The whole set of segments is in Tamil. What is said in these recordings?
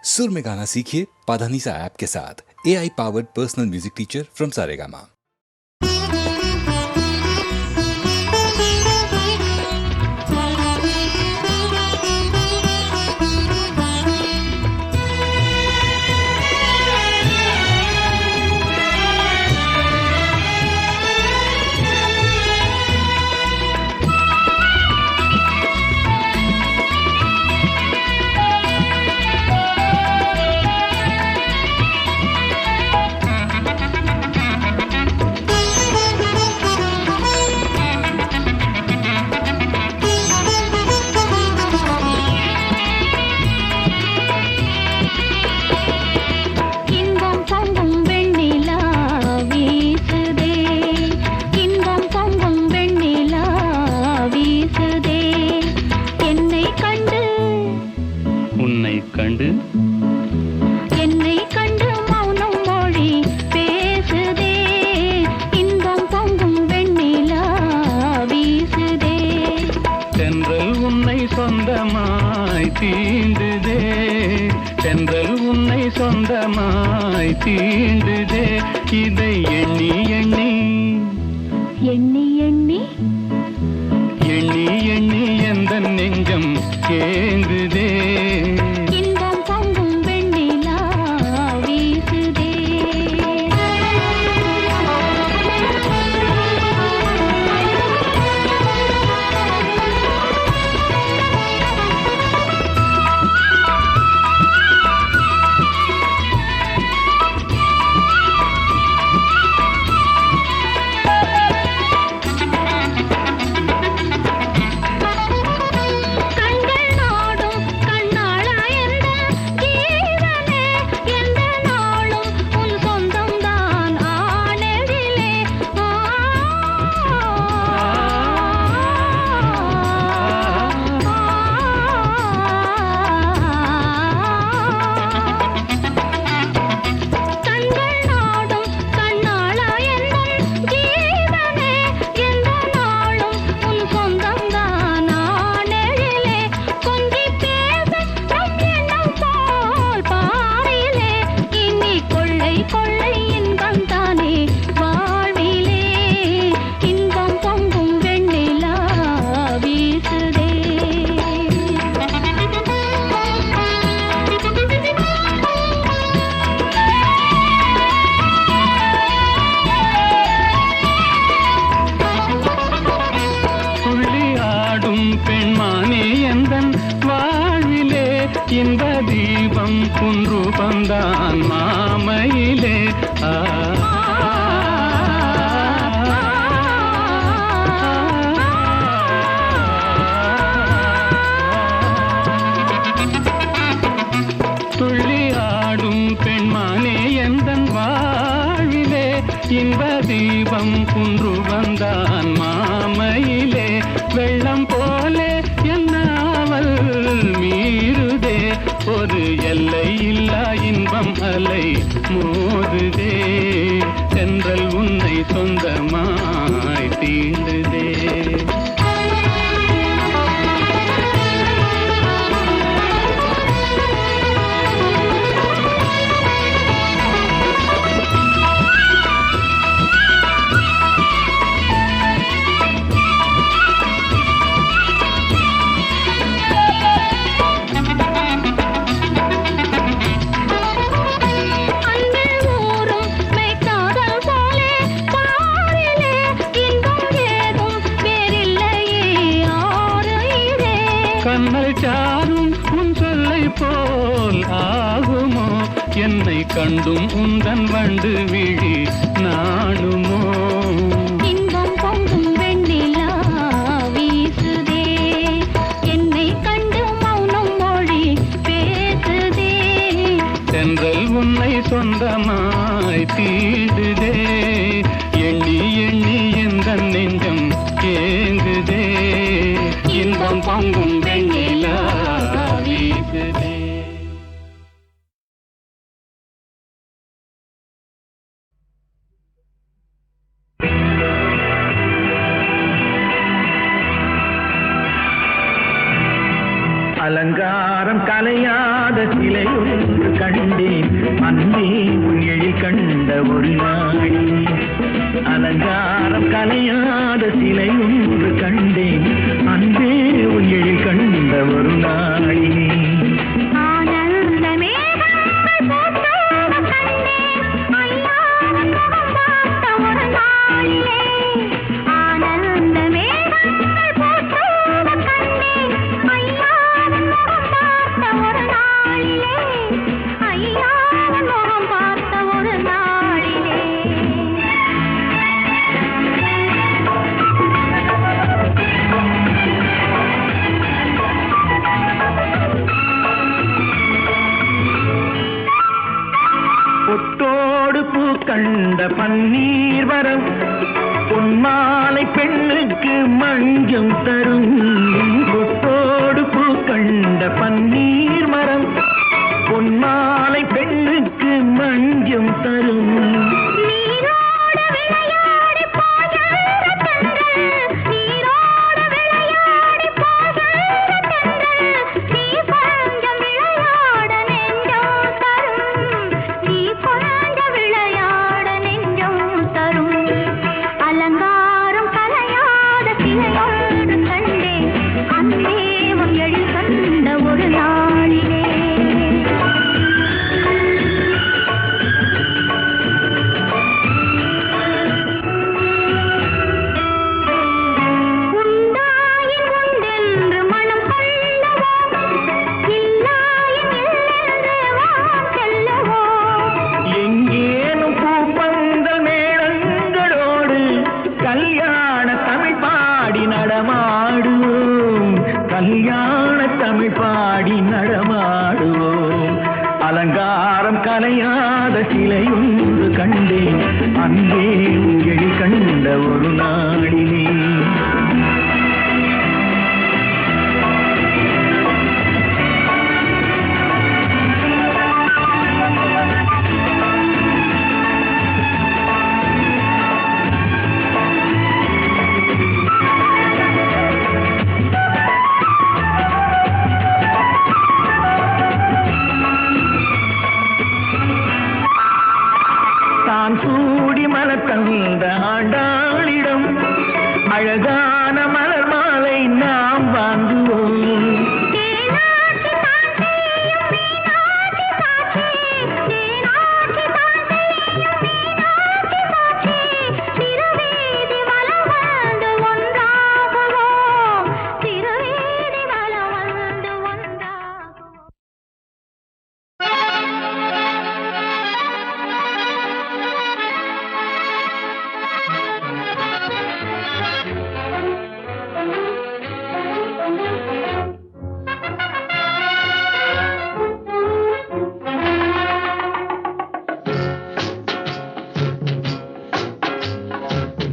सुर में गाना सीखिए पाधानीसा ऐप के साथ। AI powered personal music teacher from Saregama. தென்றல் உன்னை சொந்தமாய் தீண்டுதே இதை எண்ணி எண்ணி எண்ணி எண்ணி எண்ணி எண்ணி எந்த நெஞ்சம் ஏங்குதே இன்பம் பொங்கும் வெண்ணிலா வீசுதே இன்ப தீபம் குன்று பந்தான் மாமையிலே துள்ளி ஆடும் பெண்மானே எந்தன் வாழ்விலே இன்ப தீபம் குன்று வந்தான் மாமையிலே வெள்ளம் போலே என்னாவல் மீறுதே ஒரு எல்லை இல்லா இன்பம் அலை மோதுதே தென்றல் உன்னை சொந்தமாய் தீண்டுதே கண்ணல் சாரும் உன் சொல்லை போல் ஆகுமோ என்னை கண்டும் உந்தன் வண்டு விழி நாணுமோ இன்பம் பொங்கும் வெண்ணிலா வீசுதே என்னை கண்டு மௌனம் மொழி பேசுதே தென்றல் உன்னை சொந்தமாய் தீண்டுதே எண்ணி எண்ணி எந்த நெஞ்சம் ஏங்குதே இன்பம் பொங்கும் வெண்ணிலா வீசுதே. அலங்காரம் கலையாத சிலை சிலையொன்று கண்டேன் அன்பே உன் எழில் கண்ட ஒரு நாளி அலங்காரம் கலையாத சிலையொன்று கண்டேன் அன்பே உன் எழில் கண்ட ஒரு நாளி ஆனந்த மேகங்கள் போற்றோட கண்டேன் ஐயாவின் முகம் பார்த்த ஒரு நாளிலே ஆனந்த மேகங்கள் போற்றோட கண்டேன் ஐயாவின் முகம் பார்த்த ஒரு நாளிலே ஐயாவின் முகம் பார்த்த ஒரு நாளிலே பொட்டோடு பூ கண்ட பன்னீர் வரம் பொன்மாலை பெண்ணுக்கு மஞ்சம் தரும் பொட்டோடு பூ கண்ட பன்னீர் மரம் பொன்மாலை பெண்ணுக்கு மஞ்சம் தரும் நீரோடு விளையாடி போகின்ற தென்றல் நீரோடு விளையாடி போகின்ற தென்றல் நீ கொஞ்சம் விளையாட நெஞ்சம் தரும் நீ கொஞ்சம் விளையாட நெஞ்சம் தரும் அலங்காரம் கலையாத சிலையொன்று கண்டேன் அன்பே உன் எழில் கண்ட ஒரு நாளிலே உண்டாயின் உண்டென்று மனம் கொள்ளவோ இல்லாயின் இல்லென்று வாம் செல்லவோ எங்கேனும் பூப்பந்தல் மேளங்களோடு கல்யாண தமிழ் பாடி நடமாடுவோம் கல்யாண தமிழ் பாடி நடமாடுவோம் அலங்காரம் கலையாத சிலையொன்று கண்டேன் அங்கே உங்கள் கண்ட ஒரு நாளிலே தான் சூடி மலர் தந்த ஆண்டாளிடம் அழகான மலர் மாலை நாம் வாங்குவோம் தேனாட்சி தான் செய்யும் மீனாட்சி சாட்சி தேனாட்சி தான் செய்யும் மீனாட்சி சாட்சி திருவீதி வலம் வந்து ஒன்றாகுவோம் திருவீதி வலம் வந்து ஒன்றாகுவோம்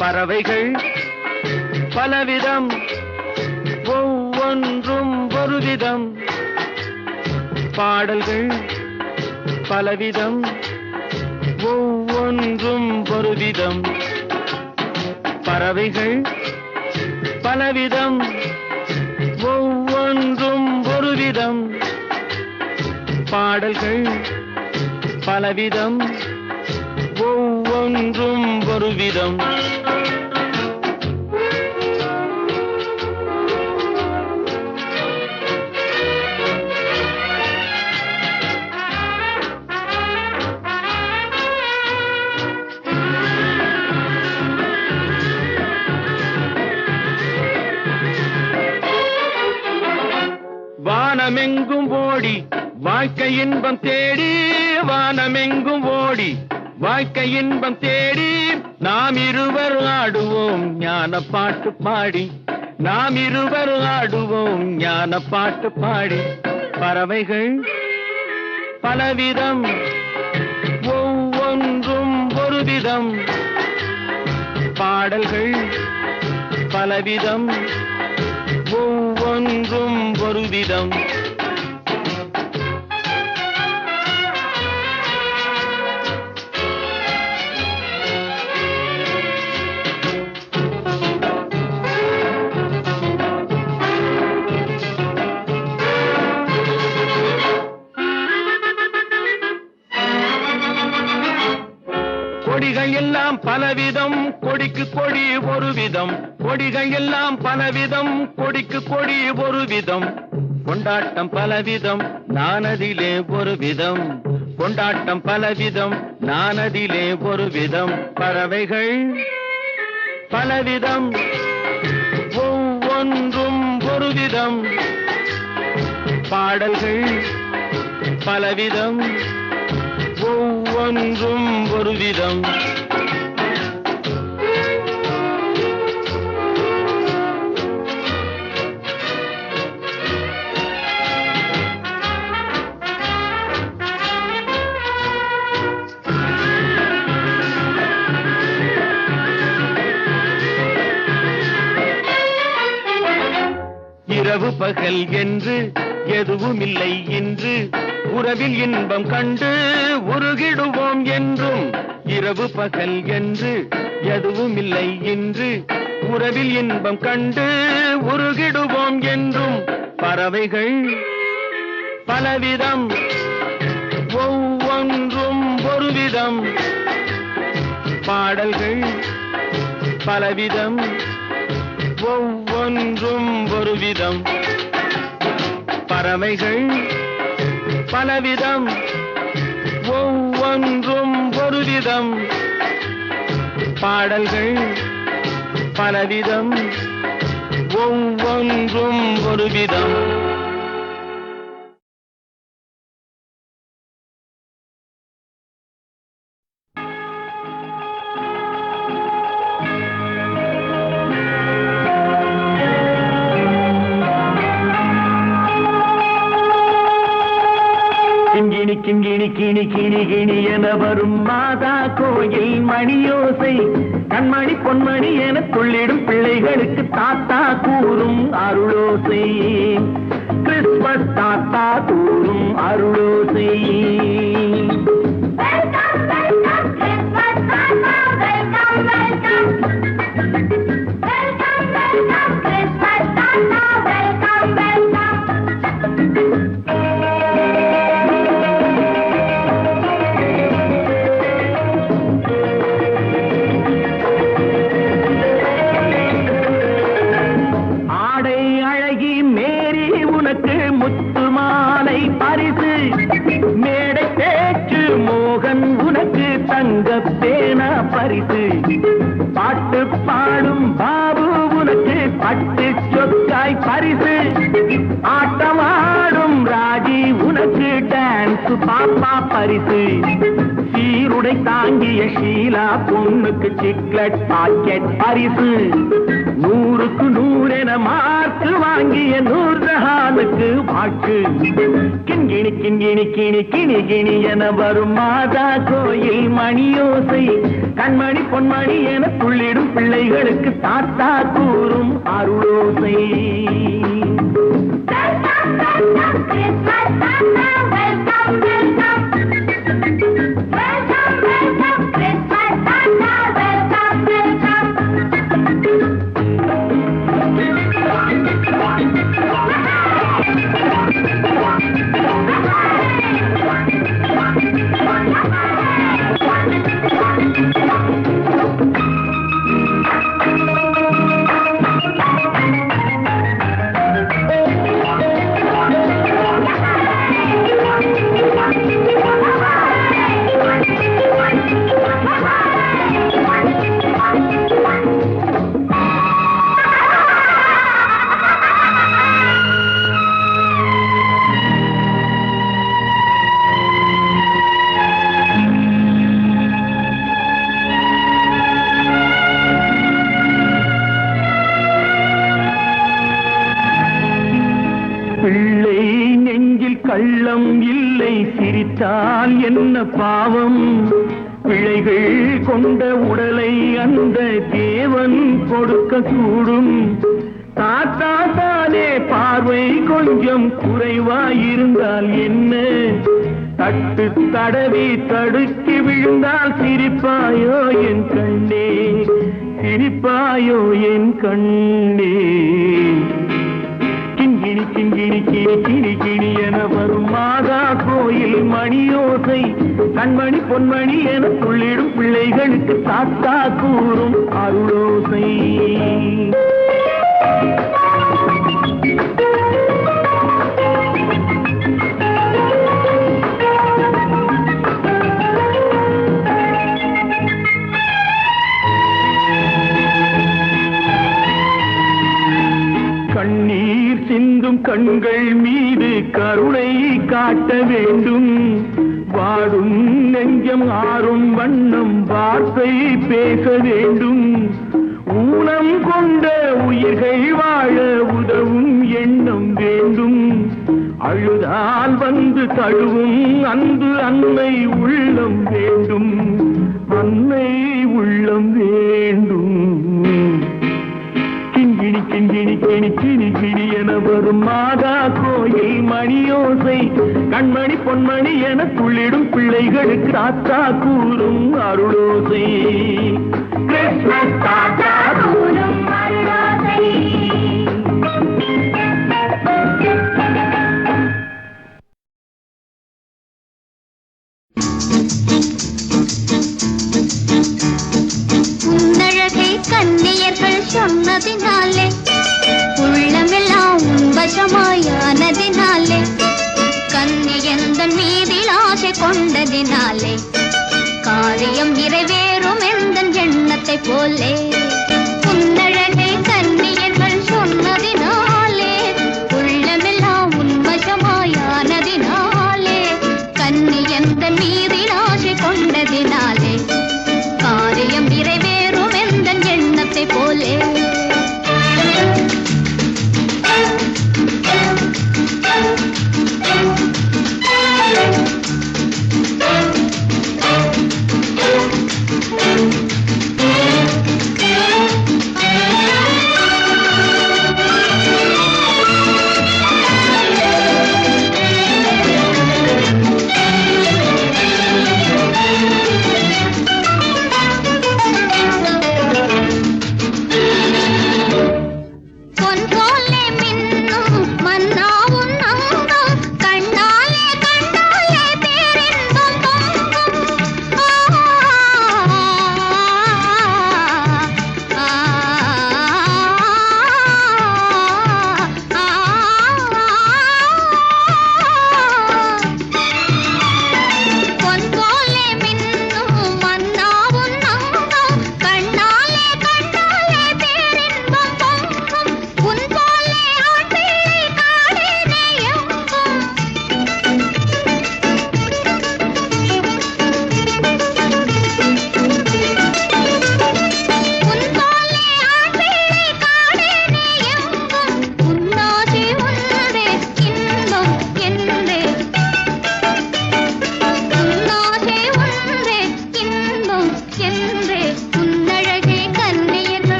பறவைகள் பலவிதம் ஒவ்வொன்றும் ஒரு விதம் பாடல்கள் பலவிதம் ஒவ்வொன்றும் ஒரு விதம் பறவைகள் பலவிதம் ஒவ்வொன்றும் ஒரு விதம் பாடல்கள் பலவிதம் ஒவ்வொன்றும் ஒரு விதம் வானமெங்கும் ஓடி வாழ்க்கை இன்பம் தேடி வானமெங்கும் ஓடி வாழ்க்கை இன்பம் தேடி நாம் இருவர் ஆடுவோம் ஞான பாட்டு பாடி நாம் இருவர் ஆடுவோம் ஞான பாட்டு பாடி பறவைகள் பலவிதம் ஒவ்வொன்றும் ஒரு விதம் பாடல்கள் பலவிதம் ஒவ்வொன்றும் ஒரு விதம் கொடிகள் எல்லாம் பலவிதம் கொடிக்கு கொடி ஒரு விதம் கொடிகள் எல்லாம் பலவிதம் கொடிக்கு கொடி ஒரு விதம் கொண்டாட்டம் பலவிதம் நானதிலே ஒரு விதம் கொண்டாட்டம் பலவிதம் நானதிலே ஒரு விதம் பறவைகள் பலவிதம் ஒவ்வொன்றும் ஒரு விதம் பாடல்கள் பலவிதம் ஒவ்வொன்றும் ஒரு விதம் இரவு பகல் என்று எதுவுமில்லை இன்று உறவில் இன்பம் கண்டு உருகிடுவோம் என்றும் இரவு பகல் என்று எதுவுமில்லை இன்று உறவில் இன்பம் கண்டு உருகிடுவோம் என்றும் பறவைகள் பலவிதம் ஒவ்வொன்றும் ஒரு விதம் பாடல்கள் பலவிதம் ஒவ்வொன்றும் ஒரு விதம் பறவைகள் பலவிதம் ஒவ்வொன்றும் ஒரு விதம் பாடல்கள் பலவிதம் ஒவ்வொன்றும் ஒரு விதம் கிங்கிணி கிணி கிணி கிணி என வரும் மாதா கோயில் மணியோசை கண்மணி பொன்மணி என துள்ளிடும் பிள்ளைகளுக்கு தாத்தா கூறும் அருளோசை கிறிஸ்மஸ் தாத்தா கூறும் அருளோசை முத்து மாலை பரிசு மேடை பேச்சு மோகன் உனக்கு தங்க பேனா பரிசு பாட்டு பாடும் பாபு உனக்கு பட்டு சொக்காய் பரிசு ஆட்டமாடும் ராஜி உனக்கு டான்ஸ் பாப்பா பரிசு சீருடை தாங்கிய ஷீலா பொண்ணுக்கு சிக்லெட் பாக்கெட் பரிசு 100க்கு 100 என மார்க்கு வாங்கிய நூர்ஜஹானுக்கு வாக்கு கிண்கிணி கிண்கிணி கிணி கிணி கிணி என வரும் மாதா கோயில் மணியோசை கண்மணி பொன்மணி என துள்ளிடும் பிள்ளைகளுக்கு தாத்தா கூறும் அருளோசை பிள்ளை நெஞ்சில் கள்ளம் இல்லை சிரித்தால் என்ன பாவம் பிழைகள் கொண்ட உடலை அந்த தேவன் கொடுக்க கூடும் தாத்தா தானே பார்வை கொஞ்சம் குறைவாயிருந்தால் என்ன தட்டு தடவி தடுக்கி விழுந்தால் சிரிப்பாயோ என் கண்ணே சிரிப்பாயோ என் கண்ணே கிங்கிணி கிங்கி கிணி கிணி கிணி கிணி என வரும் மாதா கோயில் மணியோசை கண்மணி பொன்மணி என துள்ளிடும் பிள்ளைகளுக்கு தாத்தா கூறும் அருளோசை. கண்ணீர் சிந்தும் கண்கள் மீது கருணை காட்ட வேண்டும். வாடும் நெஞ்சம் ஆறும் வண்ணம் வார்த்தை பேச வேண்டும். ஊனம் கொண்ட உயிர்கள் வாழ உதவும் எண்ணம் வேண்டும். அழுதால் வந்து தழுவும் அன்பு அன்னை உள்ளம் வேண்டும். அன்னை உள்ளம் வேண்டும். கிண்கிணி கிண்கிணி கிணி கிணி கிணி என வரும் மாதா கோயில் மணியோசை கண்மணி பொன்மணி என துள்ளிடும் பிள்ளைகளுக்கு தாத்தா கூறும் அருளோசை. கிறிஸ்மஸ் தாத்தா கூறும் அருளோசை. உன்னழகை கன்னியர்கள் சொன்னதினாலே உள்ளமெல்லாம் வசமாயானதினாலே கன்னியந்தன் மீதில் ஆசை கொண்டதினாலே காரியம் நிறைவேறும் எந்தன் எண்ணத்தை போலே. உன்னழகை கன்னியர்கள் சொன்னதினாலே உள்ளமெல்லாம் உன்வசமாயானதினாலே கன்னியந்தன் மீதில் ஆசை கொண்டதினாலே காரியம் நிறைவேறும் எந்தன் எண்ணத்தை போலே.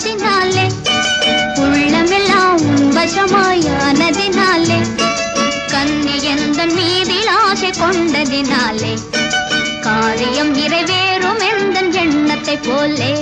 சொன்னதினாலே உள்ளமெல்லாம் வசமாயானதினாலே கன்னி எந்தன் மீதில் ஆசை கொண்டதினாலே காரியம் நிறைவேறும் எந்தன் எண்ணத்தை போலே